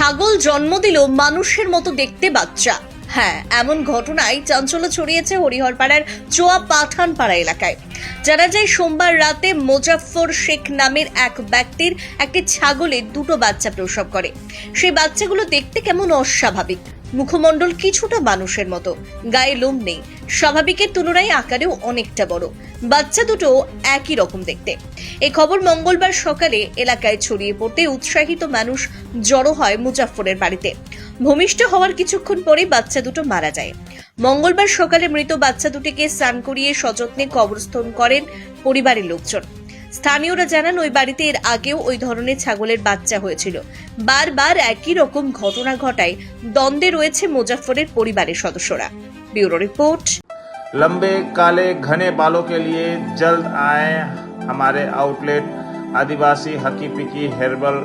ছাগল জন্ম দিল মানুষের মতো দেখতে বাচ্চা। হ্যাঁ, এমন ঘটনায় চাঞ্চল্য ছড়িয়েছে হরিহরপাড়ার চোয়া পাঠানপাড়া এলাকায়। জানা যায় সোমবার রাতে মোজাফফর শেখ নামের এক ব্যক্তির একটি ছাগলের দুটো বাচ্চা প্রসব করে। সেই বাচ্চাগুলো দেখতে কেমন অস্বাভাবিক, মুখমণ্ডল কিছুটা মানুষের মতো, গায়ে লোম নেই, স্বাভাবিকের তুলনায় আকারেও অনেকটা বড়। বাচ্চা দুটো একই রকম দেখতে। এই খবর মঙ্গলবার সকালে এলাকায় ছড়িয়ে পড়তে উৎসাহিত মানুষ জড়ো হয় মুজাফফরের বাড়িতে। ভূমিষ্ঠ হওয়ার কিছুক্ষণ পরেই বাচ্চা দুটো মারা যায়। মঙ্গলবার সকালে মৃত বাচ্চা দুটিকে স্নান করিয়ে সযত্নে কবরস্থন করেন পরিবারের লোকজন। স্থানীয়রা জানান ওই বাড়িতে এর আগেও ওই ধরনের ছাগলের বাচ্চা হয়েছিল। বারবার একই রকম ঘটনা ঘটায় দ্বন্দ্বে রয়েছে মুজাফফরের পরিবারের सदस्यरा। Bureau report. लंबे काले घने बालों के लिए जल्द आए हमारे आउटलेट आदिवासी हकी पिकी हेर्बल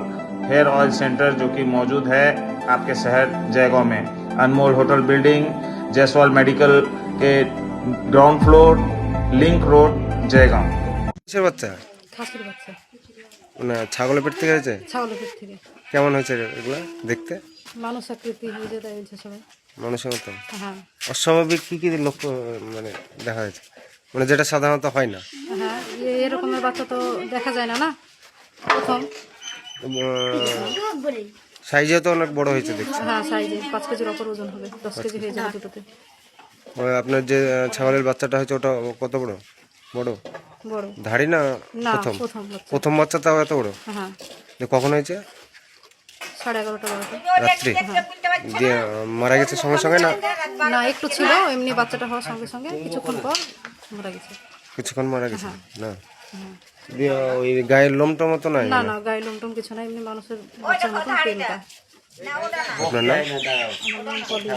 हेयर ऑयल सेंटर, जो कि मौजूद है आपके शहर जयगांव में। अनमोल होटल बिल्डिंग, जयसवाल मेडिकल के ground floor, link road, Jaigaon. কিসের বাচ্চা? খাসির বাচ্চা। না, ছাগলের পেট থেকে হয়েছে? ছাগলের পেট থেকে। কেমন হয়েছে এগুলো দেখতে? মানুষ আকৃতি হয়ে যায় তাই বলছে সবাই। মানুষের মতো? হ্যাঁ অস্বাভাবিক কি কি লক্ষ্য মানে দেখা হয়েছে, মানে যেটা সাধারণত হয় না? হ্যাঁ, এরকমের বাচ্চা তো দেখা যায় না, না প্রথম। সাইজে তো অনেক বড় হয়েছে দেখছি। হ্যাঁ, সাইজে 5 কেজির ওপর ওজন হবে, 10 কেজি হয়ে যাবে দুটোতে। আপনার যে ছাগলের বাচ্চাটা হয়েছে ওটা কত বড়? বড় বড় ধাড়ি না? না, প্রথম প্রথম বাচ্চা। প্রথম বাচ্চা তাও এত বড়? হ্যাঁ, কখন হয়েছে? 11:30 12টা রাত্রি? দিয়ে মারা গেছে সঙ্গে সঙ্গে না? না, একটু ছিল এমনি, বাচ্চাটা হওয়ার সঙ্গে সঙ্গে কিছুক্ষণ পর মারা গেছে। কিছুক্ষণ মারা গেছে? হ্যাঁ। না, দিয়ে ওই গায়ের লোমটা মতো নাই? না না, গায়ে লোমটোম কিছু না, এমনি মানুষের বাচ্চার মতন পেলটা। আপনার নাম? আমার নাম পলি।